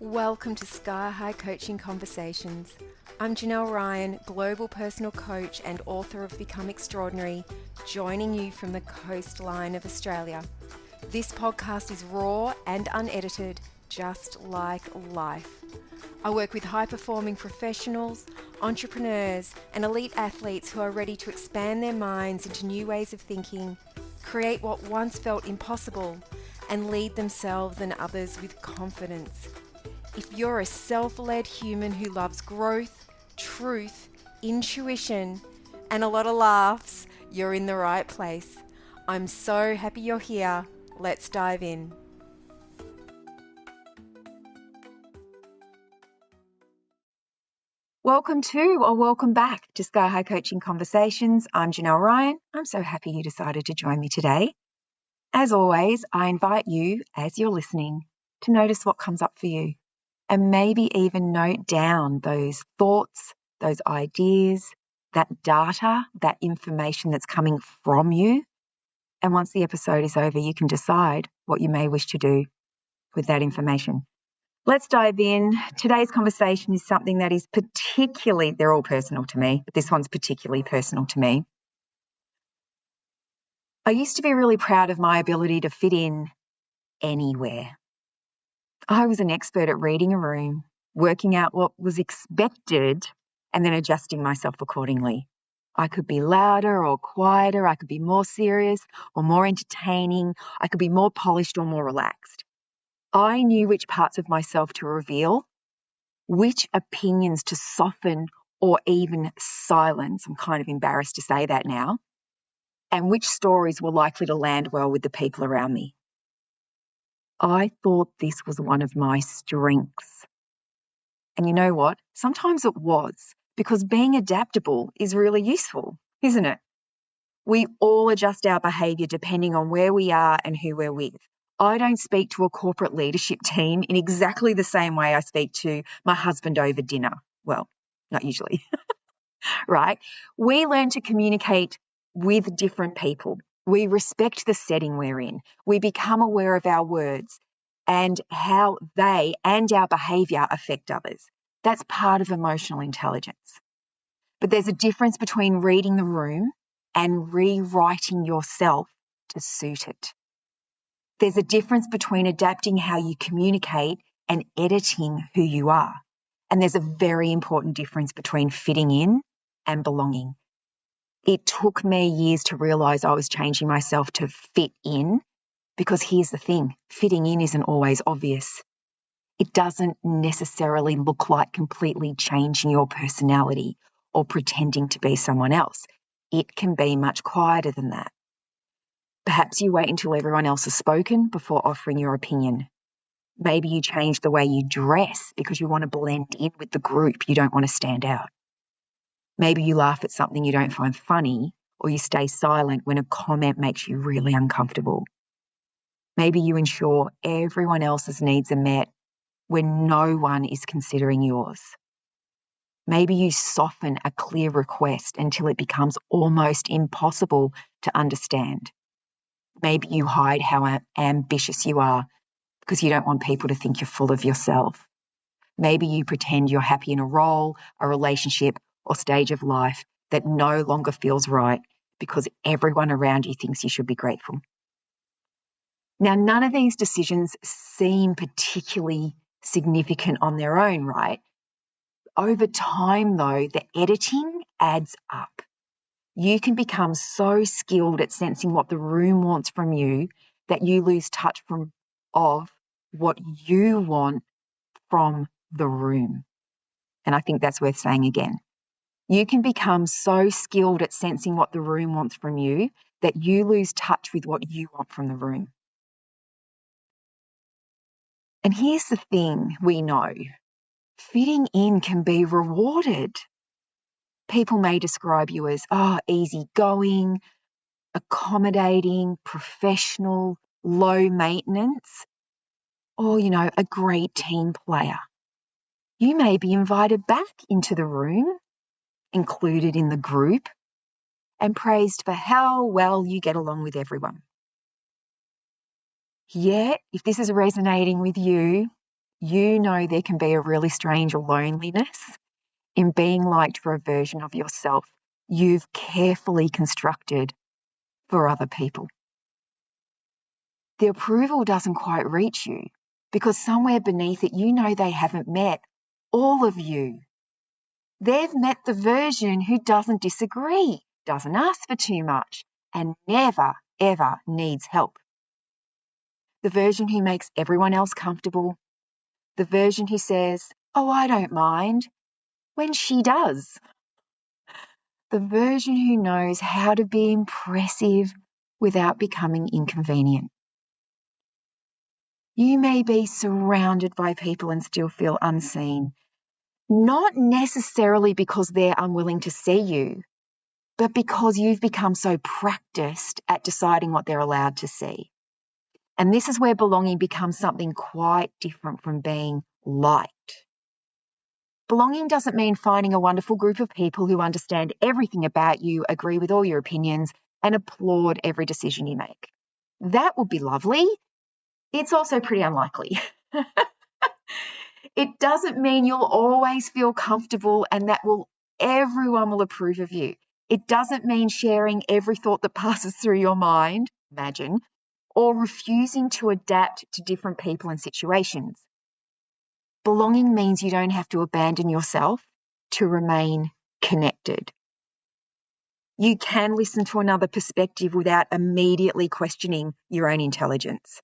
Welcome to Sky High Coaching Conversations. I'm Janelle Ryan, global personal coach and author of Become Extraordinary, joining you from the coastline of Australia. This podcast is raw and unedited, just like life. I work with high-performing professionals, entrepreneurs, and elite athletes who are ready to expand their minds into new ways of thinking, create what once felt impossible, and lead themselves and others with confidence. If you're a self-led human who loves growth, truth, intuition, and a lot of laughs, you're in the right place. I'm so happy you're here. Let's dive in. Welcome back to Sky High Coaching Conversations. I'm Janelle Ryan. I'm so happy you decided to join me today. As always, I invite you, as you're listening, to notice what comes up for you. And maybe even note down those thoughts, those ideas, that data, that information that's coming from you. And once the episode is over, you can decide what you may wish to do with that information. Let's dive in. Today's conversation is something that is they're all personal to me, but this one's particularly personal to me. I used to be really proud of my ability to fit in anywhere. I was an expert at reading a room, working out what was expected, and then adjusting myself accordingly. I could be louder or quieter. I could be more serious or more entertaining. I could be more polished or more relaxed. I knew which parts of myself to reveal, which opinions to soften or even silence. I'm kind of embarrassed to say that now. And which stories were likely to land well with the people around me. I thought this was one of my strengths. And you know what? Sometimes it was, because being adaptable is really useful, isn't it? We all adjust our behaviour depending on where we are and who we're with. I don't speak to a corporate leadership team in exactly the same way I speak to my husband over dinner. Well, not usually, right? We learn to communicate with different people. We respect the setting we're in. We become aware of our words and how they and our behaviour affect others. That's part of emotional intelligence. But there's a difference between reading the room and rewriting yourself to suit it. There's a difference between adapting how you communicate and editing who you are. And there's a very important difference between fitting in and belonging. It took me years to realise I was changing myself to fit in, because here's the thing, fitting in isn't always obvious. It doesn't necessarily look like completely changing your personality or pretending to be someone else. It can be much quieter than that. Perhaps you wait until everyone else has spoken before offering your opinion. Maybe you change the way you dress because you want to blend in with the group. You don't want to stand out. Maybe you laugh at something you don't find funny, or you stay silent when a comment makes you really uncomfortable. Maybe you ensure everyone else's needs are met when no one is considering yours. Maybe you soften a clear request until it becomes almost impossible to understand. Maybe you hide how ambitious you are because you don't want people to think you're full of yourself. Maybe you pretend you're happy in a role, a relationship, or stage of life that no longer feels right because everyone around you thinks you should be grateful. Now, none of these decisions seem particularly significant on their own, right? Over time, though, the editing adds up. You can become so skilled at sensing what the room wants from you that you lose touch of what you want from the room. And I think that's worth saying again. You can become so skilled at sensing what the room wants from you that you lose touch with what you want from the room. And here's the thing we know. Fitting in can be rewarded. People may describe you as, easygoing, accommodating, professional, low maintenance, or, a great team player. You may be invited back into the room, included in the group, and praised for how well you get along with everyone. Yet, if this is resonating with you, you know there can be a really strange loneliness in being liked for a version of yourself you've carefully constructed for other people. The approval doesn't quite reach you because somewhere beneath it, you know they haven't met all of you. They've met the version who doesn't disagree, doesn't ask for too much, and never, ever needs help. The version who makes everyone else comfortable. The version who says, "Oh, I don't mind," when she does. The version who knows how to be impressive without becoming inconvenient. You may be surrounded by people and still feel unseen, not necessarily because they're unwilling to see you, but because you've become so practiced at deciding what they're allowed to see. And this is where belonging becomes something quite different from being liked. Belonging doesn't mean finding a wonderful group of people who understand everything about you, agree with all your opinions, and applaud every decision you make. That would be lovely. It's also pretty unlikely. It doesn't mean you'll always feel comfortable and that everyone will approve of you. It doesn't mean sharing every thought that passes through your mind, imagine, or refusing to adapt to different people and situations. Belonging means you don't have to abandon yourself to remain connected. You can listen to another perspective without immediately questioning your own intelligence.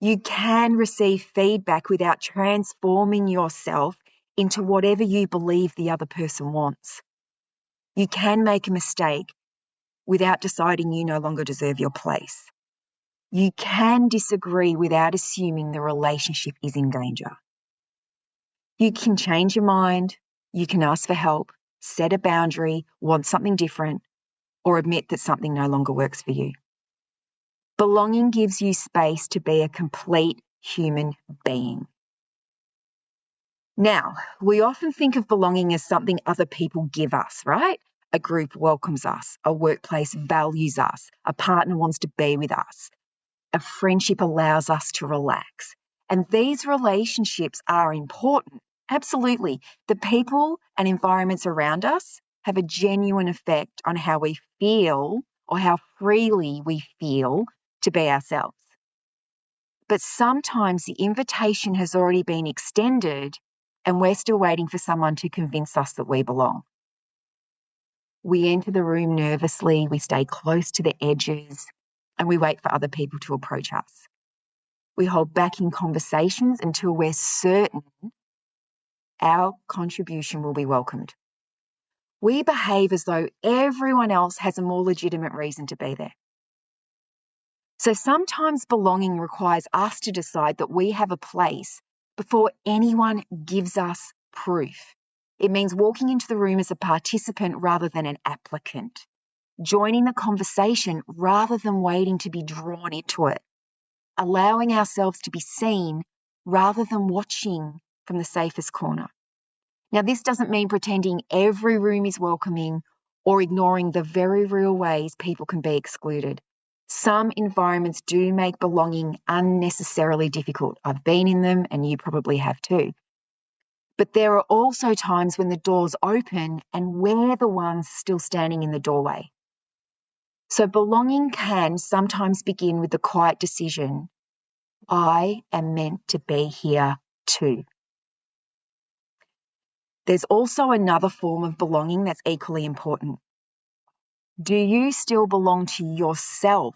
You can receive feedback without transforming yourself into whatever you believe the other person wants. You can make a mistake without deciding you no longer deserve your place. You can disagree without assuming the relationship is in danger. You can change your mind, you can ask for help, set a boundary, want something different, or admit that something no longer works for you. Belonging gives you space to be a complete human being. Now, we often think of belonging as something other people give us, right? A group welcomes us, a workplace values us, a partner wants to be with us, a friendship allows us to relax. And these relationships are important. Absolutely. The people and environments around us have a genuine effect on how we feel or how freely we feel to be ourselves. But sometimes the invitation has already been extended and we're still waiting for someone to convince us that we belong. We enter the room nervously, we stay close to the edges, and we wait for other people to approach us. We hold back in conversations until we're certain our contribution will be welcomed. We behave as though everyone else has a more legitimate reason to be there. So sometimes belonging requires us to decide that we have a place before anyone gives us proof. It means walking into the room as a participant rather than an applicant, joining the conversation rather than waiting to be drawn into it, allowing ourselves to be seen rather than watching from the safest corner. Now, this doesn't mean pretending every room is welcoming or ignoring the very real ways people can be excluded. Some environments do make belonging unnecessarily difficult. I've been in them and you probably have too. But there are also times when the doors open and we're the ones still standing in the doorway. So belonging can sometimes begin with the quiet decision, I am meant to be here too. There's also another form of belonging that's equally important. Do you still belong to yourself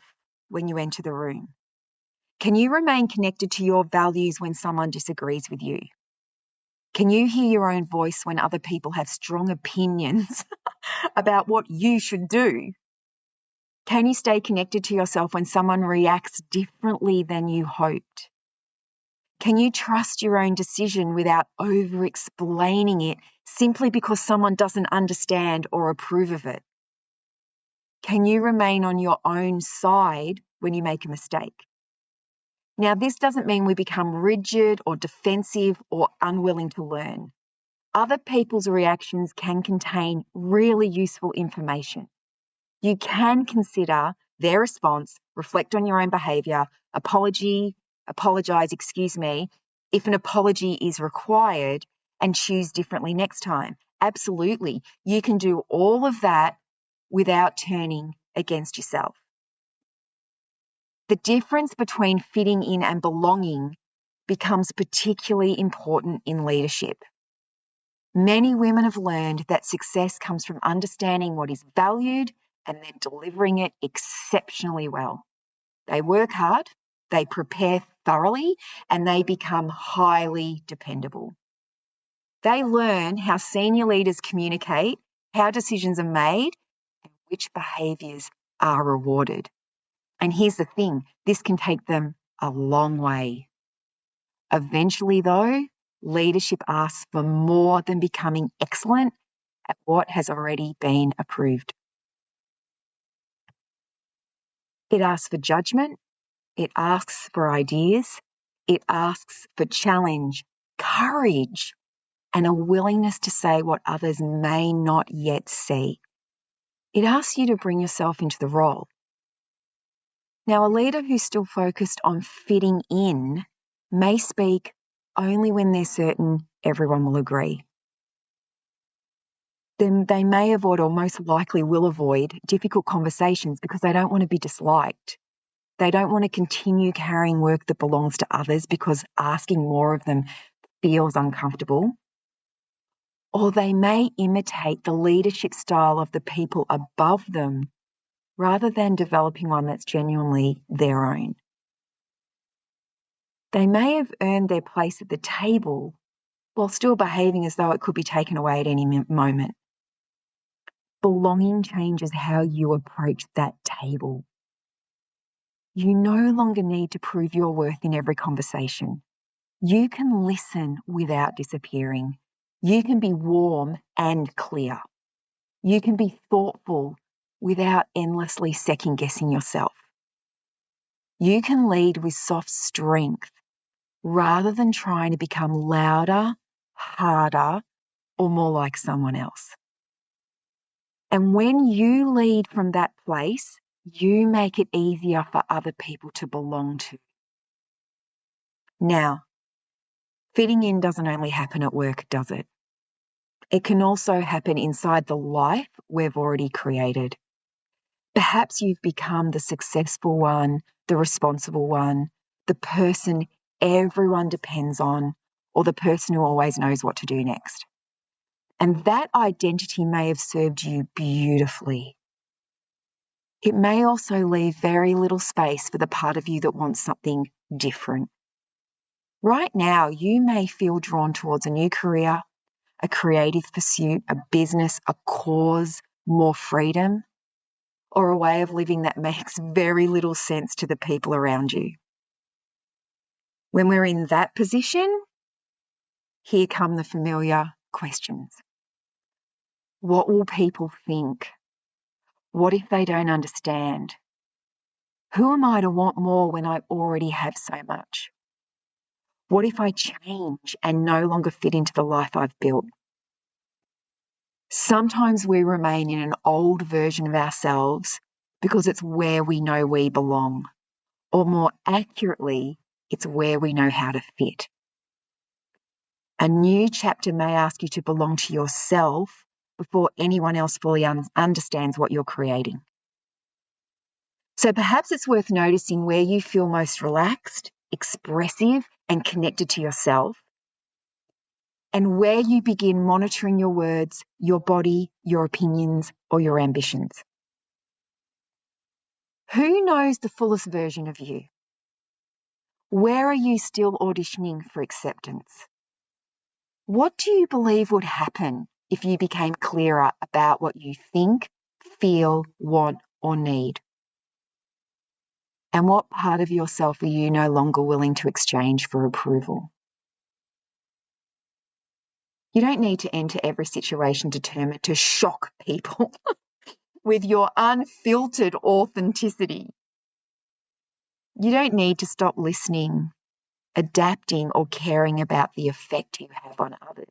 when you enter the room? Can you remain connected to your values when someone disagrees with you? Can you hear your own voice when other people have strong opinions about what you should do? Can you stay connected to yourself when someone reacts differently than you hoped? Can you trust your own decision without over-explaining it simply because someone doesn't understand or approve of it? Can you remain on your own side when you make a mistake? Now, this doesn't mean we become rigid or defensive or unwilling to learn. Other people's reactions can contain really useful information. You can consider their response, reflect on your own behaviour, apologize, if an apology is required, and choose differently next time. Absolutely. You can do all of that without turning against yourself. The difference between fitting in and belonging becomes particularly important in leadership. Many women have learned that success comes from understanding what is valued and then delivering it exceptionally well. They work hard, they prepare thoroughly, and they become highly dependable. They learn how senior leaders communicate, how decisions are made, and which behaviours are rewarded. And here's the thing, this can take them a long way. Eventually, though, leadership asks for more than becoming excellent at what has already been approved. It asks for judgment, it asks for ideas, it asks for challenge, courage, and a willingness to say what others may not yet see. It asks you to bring yourself into the role. Now, a leader who's still focused on fitting in may speak only when they're certain everyone will agree. Then they may avoid, or most likely will avoid, difficult conversations because they don't want to be disliked. They don't want to continue carrying work that belongs to others because asking more of them feels uncomfortable. Or they may imitate the leadership style of the people above them rather than developing one that's genuinely their own. They may have earned their place at the table while still behaving as though it could be taken away at any moment. Belonging changes how you approach that table. You no longer need to prove your worth in every conversation. You can listen without disappearing. You can be warm and clear. You can be thoughtful without endlessly second-guessing yourself. You can lead with soft strength rather than trying to become louder, harder, or more like someone else. And when you lead from that place, you make it easier for other people to belong to. Now, fitting in doesn't only happen at work, does it? It can also happen inside the life we've already created. Perhaps you've become the successful one, the responsible one, the person everyone depends on, or the person who always knows what to do next. And that identity may have served you beautifully. It may also leave very little space for the part of you that wants something different. Right now, you may feel drawn towards a new career, a creative pursuit, a business, a cause, more freedom, or a way of living that makes very little sense to the people around you. When we're in that position, here come the familiar questions. What will people think? What if they don't understand? Who am I to want more when I already have so much? What if I change and no longer fit into the life I've built? Sometimes we remain in an old version of ourselves because it's where we know we belong, or more accurately, it's where we know how to fit. A new chapter may ask you to belong to yourself before anyone else fully understands what you're creating. So perhaps it's worth noticing where you feel most relaxed, expressive, and connected to yourself, and where you begin monitoring your words, your body, your opinions, or your ambitions. Who knows the fullest version of you? Where are you still auditioning for acceptance? What do you believe would happen if you became clearer about what you think, feel, want, or need? And what part of yourself are you no longer willing to exchange for approval? You don't need to enter every situation determined to shock people with your unfiltered authenticity. You don't need to stop listening, adapting, or caring about the effect you have on others.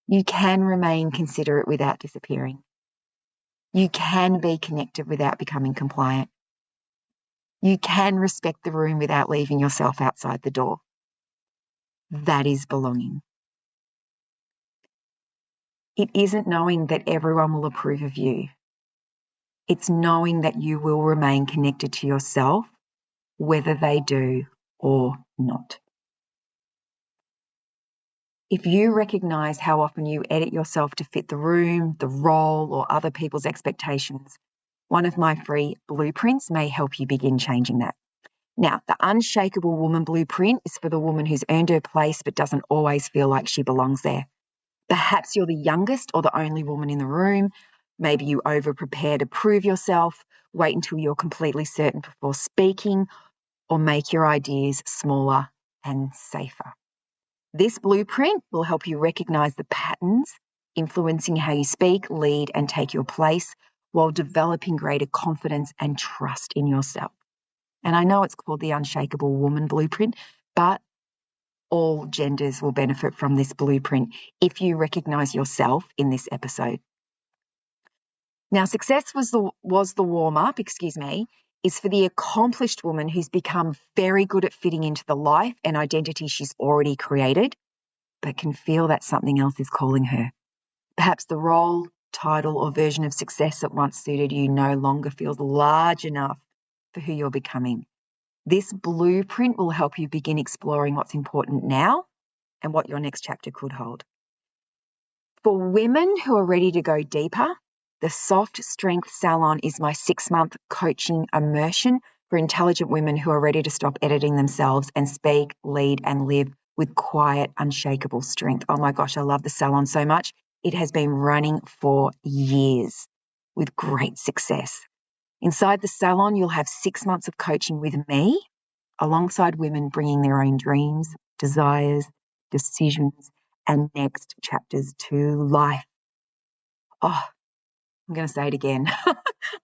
You can remain considerate without disappearing. You can be connected without becoming compliant. You can respect the room without leaving yourself outside the door. That is belonging. It isn't knowing that everyone will approve of you. It's knowing that you will remain connected to yourself, whether they do or not. If you recognize how often you edit yourself to fit the room, the role, or other people's expectations, one of my free blueprints may help you begin changing that. Now, the Unshakable Woman Blueprint is for the woman who's earned her place but doesn't always feel like she belongs there. Perhaps you're the youngest or the only woman in the room. Maybe you over-prepare to prove yourself, wait until you're completely certain before speaking, or make your ideas smaller and safer. This blueprint will help you recognize the patterns influencing how you speak, lead, and take your place while developing greater confidence and trust in yourself. And I know it's called the Unshakable Woman Blueprint, but all genders will benefit from this blueprint if you recognize yourself in this episode. Now, success was the warm-up, is for the accomplished woman who's become very good at fitting into the life and identity she's already created, but can feel that something else is calling her. Perhaps the role, title, or version of success that once suited you no longer feels large enough for who you're becoming. This blueprint will help you begin exploring what's important now and what your next chapter could hold. For women who are ready to go deeper, the Soft Strength Salon is my 6-month coaching immersion for intelligent women who are ready to stop editing themselves and speak, lead, and live with quiet, unshakable strength. Oh my gosh, I love the salon so much. It has been running for years with great success. Inside the salon, you'll have 6 months of coaching with me, alongside women bringing their own dreams, desires, decisions, and next chapters to life. Oh, I'm going to say it again.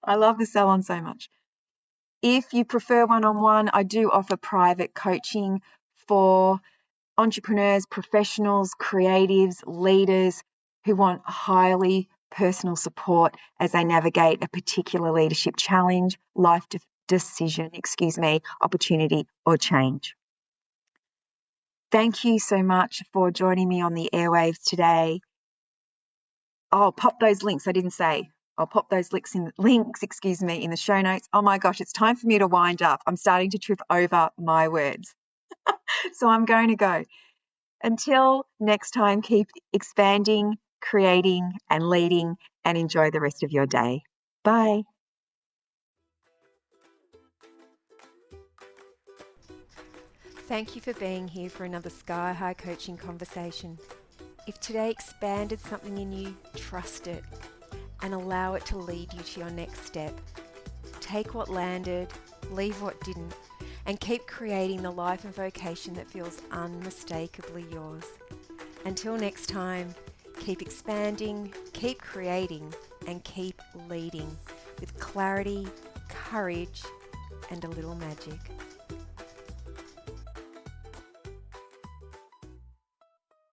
I love the salon so much. If you prefer one-on-one, I do offer private coaching for entrepreneurs, professionals, creatives, leaders who want highly personal support as they navigate a particular leadership challenge, life decision, opportunity, or change. Thank you so much for joining me on the airwaves today. I'll pop those links. I didn't say. I'll pop those links in the show notes. Oh my gosh, it's time for me to wind up. I'm starting to trip over my words. So I'm going to go. Until next time, keep expanding, creating, and leading, and enjoy the rest of your day. Bye. Thank you for being here for another Sky High coaching conversation. If today expanded something in you, trust it and allow it to lead you to your next step. Take what landed, leave what didn't, and keep creating the life and vocation that feels unmistakably yours. Until next time, keep expanding, keep creating, and keep leading with clarity, courage, and a little magic.